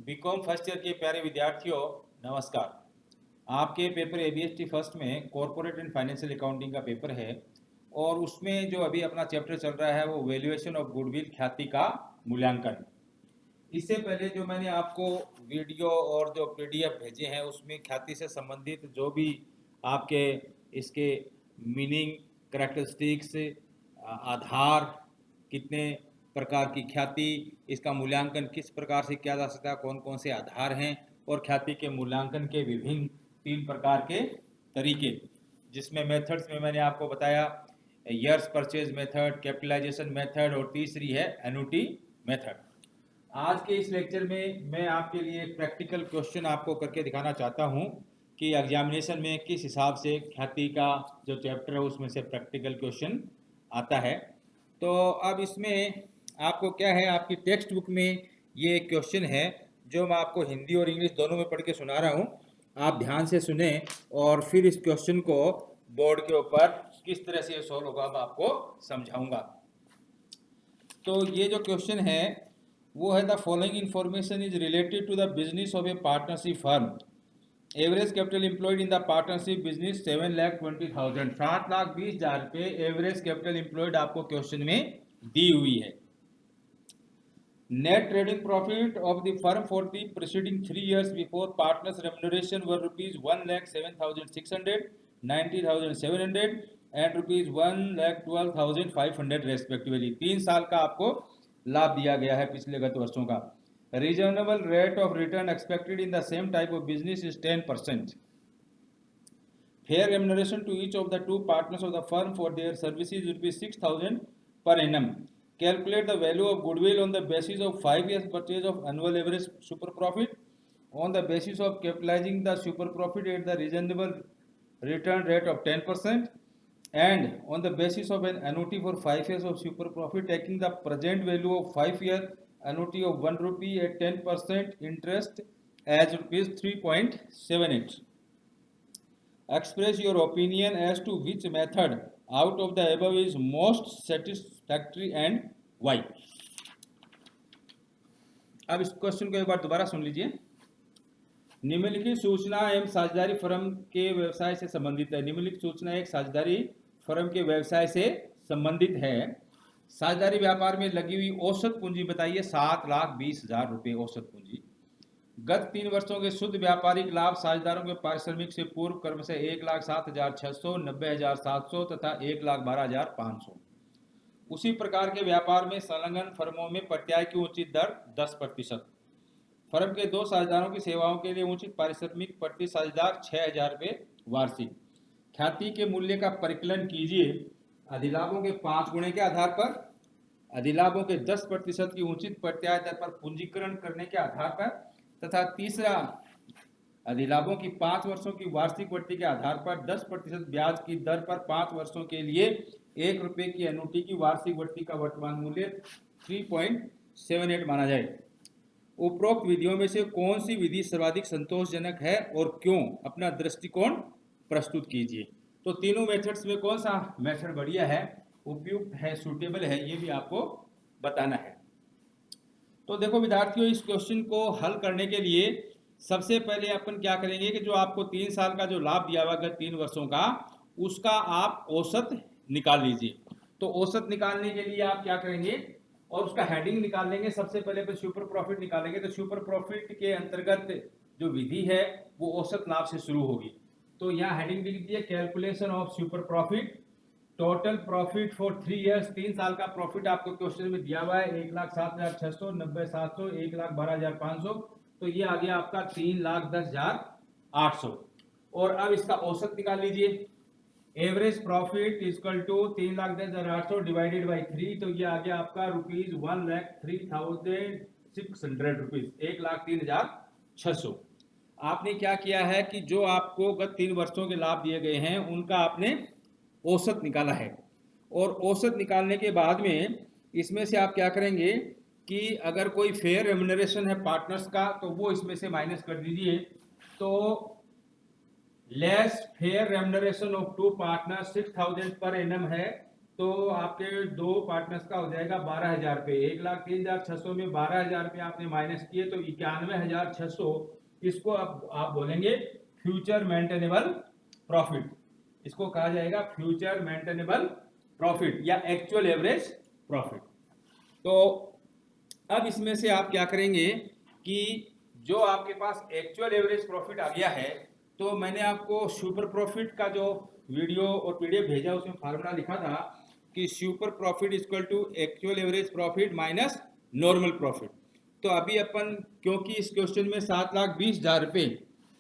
BCom first year के प्यारे विद्यार्थियों, नमस्कार। आपके पेपर एबीएसटी फर्स्ट में कॉरपोरेट एंड फाइनेंशियल अकाउंटिंग का पेपर है और उसमें जो अभी अपना चैप्टर चल रहा है वो वैल्यूएशन ऑफ गुडविल, ख्याति का मूल्यांकन। इससे पहले जो मैंने आपको वीडियो और जो पीडीएफ भेजे हैं उसमें ख्याति से संबंधित जो भी आपके इसके मीनिंग, कैरेक्टरिस्टिक्स, आधार, कितने प्रकार की ख्याति, इसका मूल्यांकन किस प्रकार से किया जा सकता है, कौन कौन से आधार हैं और ख्याति के मूल्यांकन के विभिन्न 3 प्रकार के तरीके, जिसमें मेथड्स में मैंने आपको बताया years purchase method, capitalisation method और तीसरी है एन्युटी मेथड। आज के इस लेक्चर में मैं आपके लिए एक प्रैक्टिकल क्वेश्चन आपको करके दिखाना चाहता हूं कि एग्जामिनेशन में किस हिसाब से ख्याति का जो चैप्टर है उसमें से प्रैक्टिकल क्वेश्चन आता है। तो अब इसमें आपको क्या है, आपकी टेक्स्ट बुक में ये क्वेश्चन है जो मैं आपको हिंदी और इंग्लिश दोनों में पढ़ के सुना रहा हूँ। आप ध्यान से सुने और फिर इस क्वेश्चन को बोर्ड के ऊपर किस तरह से सॉल्व होगा मैं आपको समझाऊंगा। तो ये जो क्वेश्चन है वो है the following information is related to the business of a partnership firm. Average capital employed in the partnership business 7,20,000, 7,20,000 रुपये एवरेज कैपिटल एम्प्लॉयड आपको क्वेश्चन में दी हुई है। Net trading profit of the firm for the preceding 3 years before partners remuneration were rupees 1,07,600, 90,700 and rupees 1,12,500 respectively. 3 साल का आपको लाभ दिया गया है पिछले गत वर्षों का। Reasonable rate of return expected in the same type of business is 10%. Fair remuneration to each of the 2 partners of the firm for their services will be 6,000 per annum. Calculate the value of goodwill on the basis of 5 years purchase of annual average super profit, on the basis of capitalizing the super profit at the reasonable return rate of 10%, and on the basis of an annuity for 5 years of super profit taking the present value of 5-year annuity of 1 rupee at 10% interest as rupees 3.78. Express your opinion as to which method out of the above is most satisfactory and why. अब इस question को एक बार दोबारा सुन लीजिए। निम्नलिखित सूचना एवं साझेदारी फर्म के व्यवसाय से संबंधित है। निम्नलिखित सूचना एक साझेदारी फर्म के व्यवसाय से संबंधित है। साझेदारी व्यापार में लगी हुई औसत पूंजी बताइए 7,20,000 रुपये औसत पूंजी। गत 3 वर्षों के शुद्ध व्यापारिक लाभ साझेदारों के पारिश्रमिक से पूर्व क्रमशः 1,07,600, 90,700 तथा 1,12,500। उसी प्रकार के व्यापार में संलग्न फर्मों में प्रत्याय की उचित दर 10%। फर्म के 2 साझेदारों की सेवाओं के लिए उचित पारिश्रमिक प्रति साझेदार 6,000 रुपये वार्षिक। ख्याति के मूल्य का परिकलन कीजिए अधिलाभों के 5 गुणे के आधार पर, अधिलाभों के 10% की उचित प्रत्याय दर पर पूंजीकरण करने के आधार पर, तथा तीसरा अधिलाभों की 5 वर्षों की वार्षिक वृद्धि के आधार पर 10% ब्याज की दर पर 5 वर्षों के लिए 1 रुपये की एन्युटी की वार्षिक वृद्धि का वर्तमान मूल्य 3.78 माना जाए। उपरोक्त विधियों में से कौन सी विधि सर्वाधिक संतोषजनक है और क्यों? अपना दृष्टिकोण प्रस्तुत कीजिए। तो तीनों मेथड्स में कौन सा मेथड बढ़िया है, उपयुक्त है, सूटेबल है, ये भी आपको बताना है। तो देखो विद्यार्थियों, इस क्वेश्चन को हल करने के लिए सबसे पहले अपन क्या करेंगे कि जो आपको 3 साल का जो लाभ दिया हुआ गत 3 वर्षों का, उसका आप औसत निकाल लीजिए। तो औसत निकालने के लिए आप क्या करेंगे और उसका हेडिंग निकाल लेंगे। सबसे पहले सुपर प्रॉफिट निकालेंगे। तो सुपर प्रॉफिट के अंतर्गत जो विधि है वो औसत लाभ से शुरू होगी। तो यहाँ हेडिंग लिख दिए calculation of super profit. Total profit for 3 years, 3 साल का प्रॉफिट आपको क्वेश्चन में दिया हुआ है 1,07,600, 90,700, 1,12,500। तो ये आ गया आपका 3,10,800। और अब इसका औसत निकाल लीजिए। Average profit equal to 3,10,800 divided by 3। तो ये आ गया आपका रुपीज 1,03,600 रुपीज, 1,03,600। आपने क्या किया है कि जो आपको गत 3 वर्षों के लाभ दिए गए हैं उनका आपने औसत निकाला है। और औसत निकालने के बाद में इसमें से आप क्या करेंगे कि अगर कोई फेयर रेम्युनरेशन है पार्टनर्स का तो वो इसमें से माइनस कर दीजिए। तो less fair remuneration of 2 partners 6,000 per annum है, तो आपके दो पार्टनर्स का हो जाएगा 12,000 रुपये। 1,03,600 में 12,000 रुपये आपने माइनस किए तो 91,600, इसको आप बोलेंगे फ्यूचर मेंटेनेबल प्रॉफिट। इसको कहा जाएगा फ्यूचर मेंटेनेबल प्रॉफिट या एक्चुअल एवरेज प्रॉफिट। तो अब इसमें से आप क्या करेंगे कि जो आपके पास एक्चुअल एवरेज प्रॉफिट आ गया है, तो मैंने आपको सुपर प्रॉफिट का जो वीडियो और पीडीएफ भेजा उसमें फार्मूला लिखा था कि super profit equal to actual average profit minus normal profit. तो अभी अपन, क्योंकि इस क्वेश्चन में 7,20,000 रुपये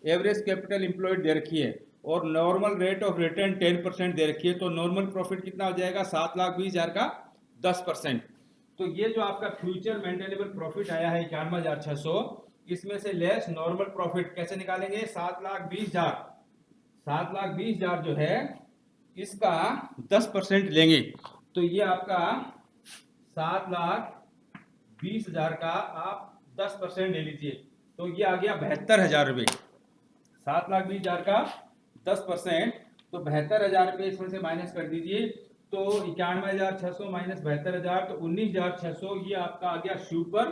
एवरेज कैपिटल एम्प्लॉयड दे रखी है और नॉर्मल रेट ऑफ रिटर्न 10% दे रखी है, तो नॉर्मल प्रॉफिट कितना हो जाएगा 7,20,000 का 10%। तो ये जो आपका फ्यूचर मेंटेनेबल प्रॉफिट आया है 91,600, इसमें से लेस नॉर्मल प्रॉफिट कैसे निकालेंगे? 7,20,000, 7,20,000 जो है इसका 10% लेंगे, तो ये आपका 7,20,000 का आप 10% ले लीजिए, तो ये आ गया 72,000 रुपये। 7,20,000 का 10%, तो 72,000 रुपये इसमें से माइनस कर दीजिए, तो 91,600 माइनस 72,000 तो 19,600, ये आपका आ गया सुपर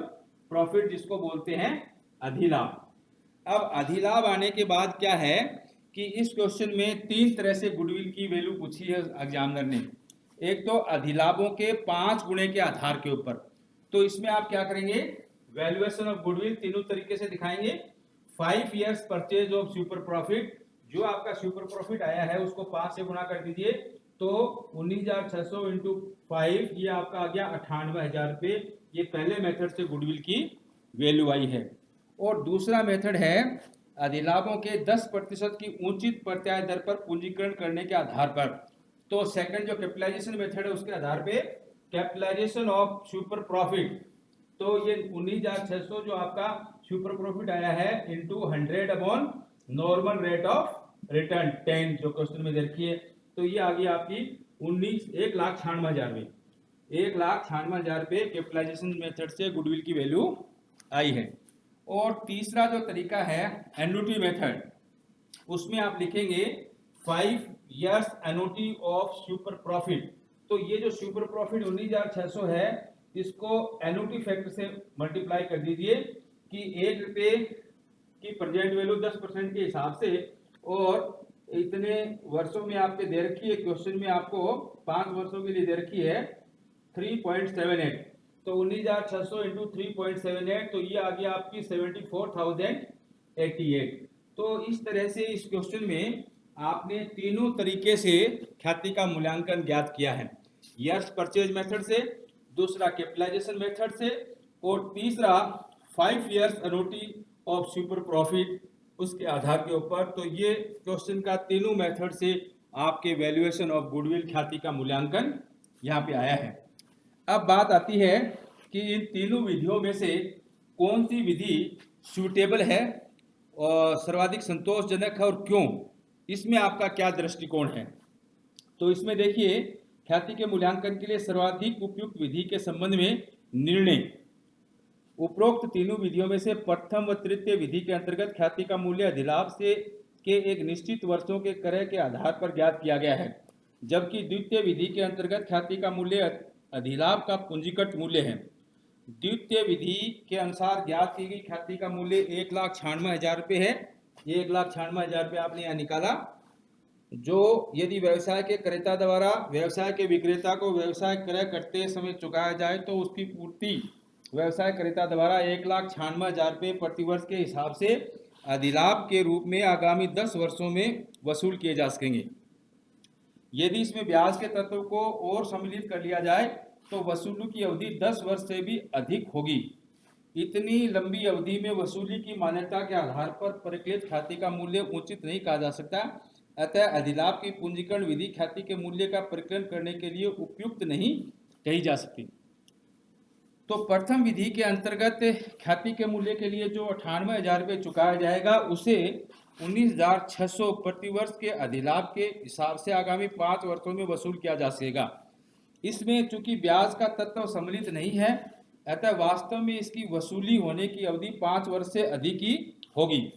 प्रॉफिट, जिसको बोलते हैं अधिलाभ। अब अधिलाभ आने के बाद क्या है कि इस क्वेश्चन में 3 तरह से गुडविल की वैल्यू पूछी है एग्जामिनर ने। एक तो अधिलाभों के 5 गुणे के आधार के ऊपर, तो इसमें आप क्या करेंगे, वैल्यूएशन ऑफ गुडविल तीनों तरीके से दिखाएंगे। 5 years purchase of super profit, जो आपका सुपर प्रॉफिट आया है उसको 5 से गुणा कर दीजिए, तो 19,600 इंटू 5, ये आपका आ गया 98,000 रुपये। ये पहले मेथड से गुडविल की वैल्यू आई है। और दूसरा मेथड है अधिलाभों के 10% की उचित प्रत्याय दर पर पूंजीकरण करने के आधार पर। तो सेकंड जो कैपिटलाइजेशन मेथड है उसके आधार पे कैपिटलाइजेशन ऑफ सुपर प्रॉफिट, तो ये 19,600 जो आपका सुपर प्रॉफिट आया है into 100 upon normal rate of return 10, जो क्वेश्चन में देखिए, तो ये आ गई आपकी 1,96,000 रुपये। 1,96,000 रुपये कैपिटलाइजेशन मेथड से गुडविल की वैल्यू आई है। और तीसरा जो तरीका है एन्युटी मेथड, उसमें आप लिखेंगे 5 years annuity of super profit. तो ये जो सुपर प्रॉफिट 19,600 है, इसको एन्युटी फैक्टर से मल्टीप्लाई कर दीजिए कि 1 रुपये की प्रेजेंट वैल्यू 10% के हिसाब से, और इतने वर्षों में आपके दे रखी है, क्वेश्चन में आपको 5 वर्षों के लिए दे रखी है 3.78, तो 19,600 इंटू 3.78, तो ये आ गया आपकी 74,088। तो इस तरह से इस क्वेश्चन में आपने तीनों तरीके से ख्याति का मूल्यांकन ज्ञात किया है, यर्स परचेज मेथड से, दूसरा कैपिटलाइजेशन मेथड से, और तीसरा 5 years annuity of super profit उसके आधार के ऊपर। तो ये क्वेश्चन का तीनों मेथड से आपके वैल्यूएशन ऑफ गुडविल ख्याति का मूल्यांकन यहाँ पे आया है। अब बात आती है कि इन तीनों विधियों में से कौन सी विधि सूटेबल है और सर्वाधिक संतोषजनक है और क्यों, इसमें आपका क्या दृष्टिकोण है। तो इसमें देखिए, ख्याति के मूल्यांकन के लिए सर्वाधिक उपयुक्त विधि के संबंध में निर्णय उपरोक्त तीनों विधियों में से प्रथम व तृतीय विधि के अंतर्गत ख्याति का मूल्य अधिलाभ से के एक निश्चित वर्षों के क्रय के आधार पर ज्ञात किया गया है, जबकि द्वितीय विधि के अंतर्गत ख्याति का मूल्य अधिलाभ का पूंजीगत मूल्य है। द्वितीय विधि के अनुसार ज्ञात की गई ख्याति का मूल्य 1,96,000 रुपये है। 1,96,000 रुपये आपने यहाँ निकाला, जो यदि व्यवसाय के क्रेता द्वारा व्यवसाय के विक्रेता को व्यवसाय क्रय करते समय चुकाया जाए तो उसकी पूर्ति व्यवसाय क्रेता द्वारा 1,96,000 रुपये प्रतिवर्ष के हिसाब से अधिलाभ के रूप में आगामी 10 वर्षों में वसूल किए जा सकेंगे। यदि इसमें ब्याज के तत्व को और सम्मिलित कर लिया जाए तो वसूली की अवधि 10 वर्ष से भी अधिक होगी। इतनी लंबी अवधि में वसूली की मान्यता के आधार पर परिकलित ख्याति का मूल्य उचित नहीं कहा जा सकता, अतः अधिलाभ की पूंजीकरण विधि ख्याति के मूल्य का परिकलन करने के लिए उपयुक्त नहीं कही जा सकती। तो प्रथम विधि के अंतर्गत ख्याति के मूल्य के लिए जो 98,000 रुपये चुकाया जाएगा, उसे 19,600 प्रतिवर्ष के अधिलाभ के हिसाब से आगामी 5 वर्षों में वसूल किया जा सकेगा। इसमें चूंकि ब्याज का तत्व सम्मिलित नहीं है, अतः वास्तव में इसकी वसूली होने की अवधि 5 वर्ष से अधिक ही होगी।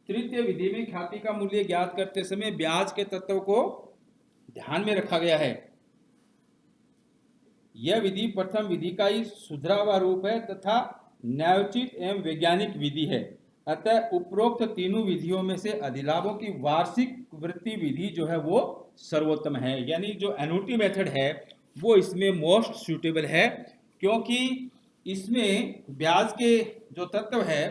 तृतीय विधि में ख्याति का मूल्य ज्ञात करते समय ब्याज के तत्व को ध्यान में रखा गया है। यह विधि प्रथम विधि का ही सुधरा हुआ रूप है तथा न्यायोचित एवं वैज्ञानिक विधि है। अतः उपरोक्त तीनों विधियों में से अधिलाभों की वार्षिक वृत्ति विधि जो है वो सर्वोत्तम है। यानी जो एन्युटी मेथड है वो इसमें मोस्ट सूटेबल है, क्योंकि इसमें ब्याज के जो तत्व है,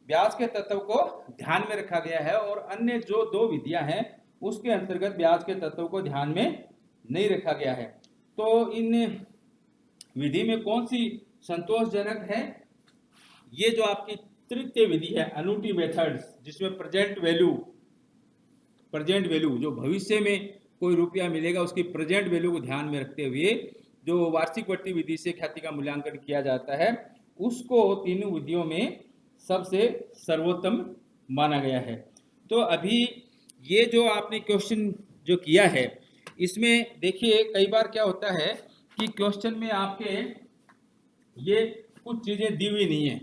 ब्याज के तत्व को ध्यान में रखा गया है, और अन्य जो दो विधियां हैं उसके अंतर्गत ब्याज के तत्व को ध्यान में नहीं रखा गया है। तो इन विधि में कौन सी संतोषजनक है? ये जो आपकी तृतीय विधि है एन्युटी मेथड्स, जिसमें प्रेजेंट वैल्यू जो भविष्य में कोई रुपया मिलेगा उसकी प्रेजेंट वैल्यू को ध्यान में रखते हुए जो वार्षिक वृत्ति विधि से ख्याति का मूल्यांकन किया जाता है, उसको तीनों विधियों में सबसे सर्वोत्तम माना गया है। तो अभी ये जो आपने क्वेश्चन जो किया है, इसमें देखिए कई बार क्या होता है कि क्वेश्चन में आपके ये कुछ चीजें दी हुई नहीं है।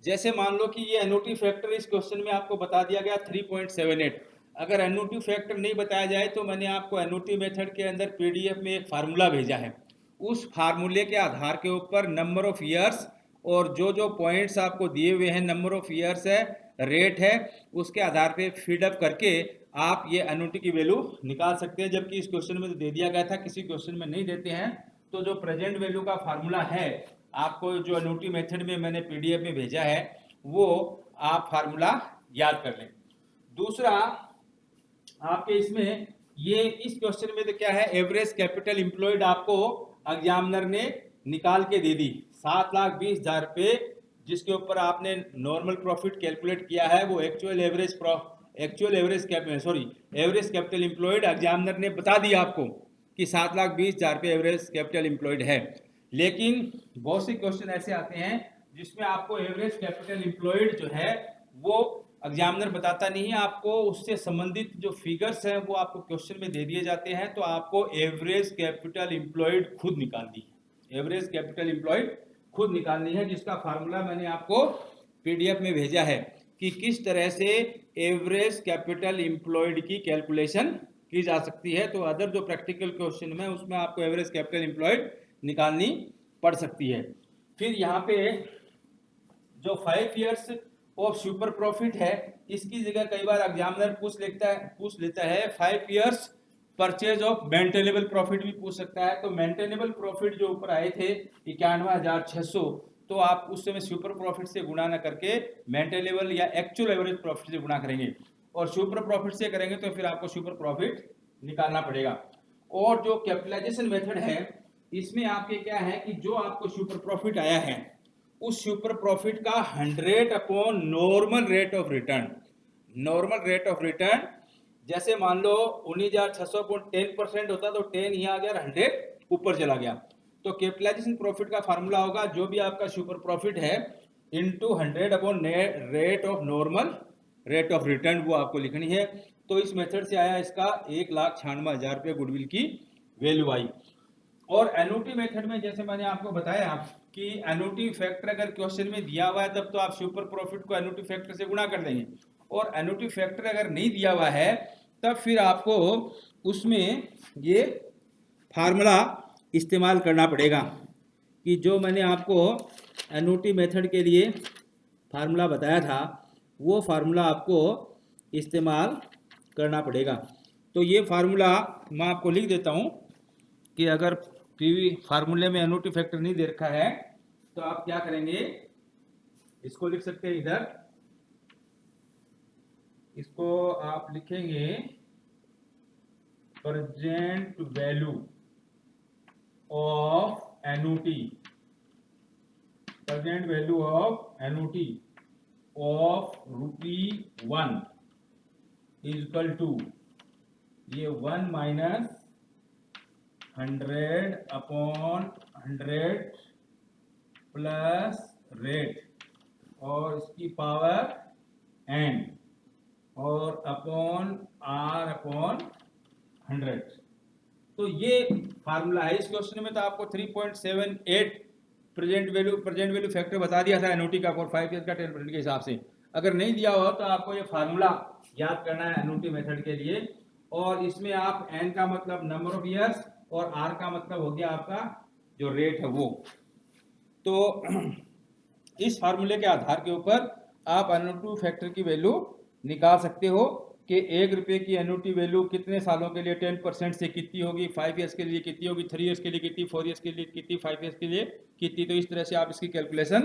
जैसे मान लो कि ये एन्युटी फैक्टर इस क्वेश्चन में आपको बता दिया गया 3.78। अगर एन्युटी फैक्टर नहीं बताया जाए तो मैंने आपको एन्युटी मेथड के अंदर पीडीएफ में एक फार्मूला भेजा है, उस फार्मूले के आधार के ऊपर नंबर ऑफ ईयर्स और जो जो पॉइंट्स आपको दिए हुए हैं, नंबर ऑफ ईयर्स है, रेट है, उसके आधार पे फीडअप करके आप ये एन्युटी की वैल्यू निकाल सकते हैं। जबकि इस क्वेश्चन में तो दे दिया गया था, किसी क्वेश्चन में नहीं देते हैं। तो जो प्रेजेंट वैल्यू का फार्मूला है आपको जो एन्युटी मेथड में मैंने पीडीएफ में भेजा है वो आप फार्मूला याद कर लें। दूसरा आपके इसमें ये इस क्वेश्चन में तो क्या है, एवरेज कैपिटल एम्प्लॉयड आपको एग्जामिनर ने निकाल के दे दी 7,20,000 रुपये, जिसके ऊपर आपने नॉर्मल प्रॉफिट कैलकुलेट किया है। वो एवरेज कैपिटल एम्प्लॉयड एग्जामिनर ने बता दिया आपको कि 7,20,000 रुपये एवरेज कैपिटल एम्प्लॉयड है। लेकिन बहुत से क्वेश्चन ऐसे आते हैं जिसमें आपको एवरेज कैपिटल एम्प्लॉयड जो है वो एग्जामिनर बताता नहीं है, आपको उससे संबंधित जो फिगर्स हैं वो आपको क्वेश्चन में दे दिए जाते हैं। तो आपको एवरेज कैपिटल एम्प्लॉयड खुद निकालनी है, एवरेज कैपिटल एम्प्लॉयड खुद निकालनी है, जिसका फार्मूला मैंने आपको पीडीएफ में भेजा है कि किस तरह से एवरेज कैपिटल एम्प्लॉयड की कैलकुलेशन की जा सकती है। तो अदर जो प्रैक्टिकल क्वेश्चन में उसमें आपको एवरेज कैपिटल एम्प्लॉयड निकालनी पड़ सकती है। फिर यहाँ पे जो 5 इयर्स ऑफ सुपर प्रॉफिट है, इसकी जगह कई बार एग्जामिनर पूछ लेता है 5 years purchase of maintainable profit भी पूछ सकता है। तो मेंटेनेबल प्रॉफिट जो ऊपर आए थे 91,600, तो आप उस समय सुपर प्रॉफिट से गुणा न करके मेंटेनेबल या एक्चुअल एवरेज प्रॉफिट से गुणा करेंगे, और सुपर प्रॉफिट से करेंगे तो फिर आपको सुपर प्रॉफिट निकालना पड़ेगा। और जो कैपिटलाइजेशन मेथड है इसमें आपके क्या है कि जो आपको सुपर प्रॉफिट आया है उस सुपर प्रॉफिट का 100 upon normal rate of return, normal rate of return जैसे मान लो 19,600 अपॉन 10% होता तो 10 यहाँ आ गया, 100 ऊपर चला गया। तो कैपिटलाइजेशन प्रॉफिट का फार्मूला होगा जो भी आपका सुपर प्रॉफिट है into 100 upon rate of normal rate of return, वो आपको लिखनी है। तो इस मेथड से आया इसका 1,96,000 रुपये गुडविल की वैल्यू आई। और एन्युटी मेथड में जैसे मैंने आपको बताया कि एन्युटी फैक्टर अगर क्वेश्चन में दिया हुआ है तब तो आप सुपर प्रॉफिट को एन्युटी फैक्टर से गुणा कर देंगे, और एन्युटी फैक्टर अगर नहीं दिया हुआ है तब फिर आपको उसमें ये फार्मूला इस्तेमाल करना पड़ेगा कि जो मैंने आपको एन्युटी मेथड के लिए फार्मूला बताया था वो फार्मूला आपको इस्तेमाल करना पड़ेगा। तो ये फार्मूला मैं आपको लिख देता हूँ कि अगर पीवी फार्मूले में एन्युटी फैक्टर नहीं दे रखा है तो आप क्या करेंगे, इसको लिख सकते हैं इधर, इसको आप लिखेंगे present value of annuity, present value of annuity of ₹1 is equal to ये 1 माइनस 100 अपॉन 100 प्लस रेट और इसकी पावर n और अपॉन r अपॉन 100। तो ये फार्मूला है। इस क्वेश्चन में तो आपको 3.78 प्रेजेंट वैल्यू फैक्टर बता दिया था एन्युटी का फॉर 5 ईयर्स का 10% के हिसाब से। अगर नहीं दिया हुआ तो आपको ये फार्मूला याद करना है एन्युटी मेथड के लिए। और इसमें आप n का मतलब नंबर ऑफ ईयर्स और r का मतलब हो गया आपका जो रेट है वो। तो इस फार्मूले के आधार के ऊपर आप एन्युटी फैक्टर की वैल्यू निकाल सकते हो कि 1 रुपये की एन्युटी वैल्यू कितने सालों के लिए 10% से कितनी होगी, 5 ईयर्स के लिए कितनी होगी, 3 ईयर्स के लिए कितनी, 4 ईयर्स के लिए कितनी, 5 ईयर्स के लिए कितनी। तो इस तरह से आप इसकी कैलकुलेशन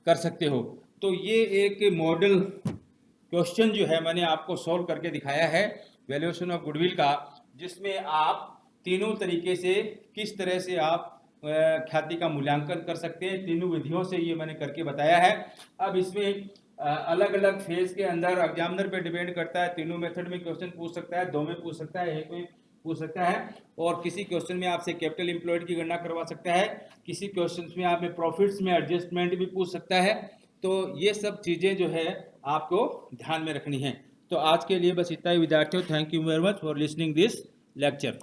कर सकते हो। तो ये एक मॉडल क्वेश्चन जो है मैंने आपको सॉल्व करके दिखाया है वैल्यूएशन ऑफ गुडविल का, जिसमें आप तीनों तरीके से किस तरह से आप ख्याति का मूल्यांकन कर सकते हैं, तीनों विधियों से ये मैंने करके बताया है। अब इसमें अलग अलग फेज के अंदर एग्जामिनर पे डिपेंड करता है, तीनों मेथड में क्वेश्चन पूछ सकता है, 2 में पूछ सकता है, 1 में पूछ सकता है, और किसी क्वेश्चन में आपसे कैपिटल एम्प्लॉयड की गणना करवा सकता है, किसी क्वेश्चन में आप प्रॉफिट्स में एडजस्टमेंट भी पूछ सकता है। तो ये सब चीज़ें जो है आपको ध्यान में रखनी है। तो आज के लिए बस इतना ही विद्यार्थियों, thank you very much for listening this lecture.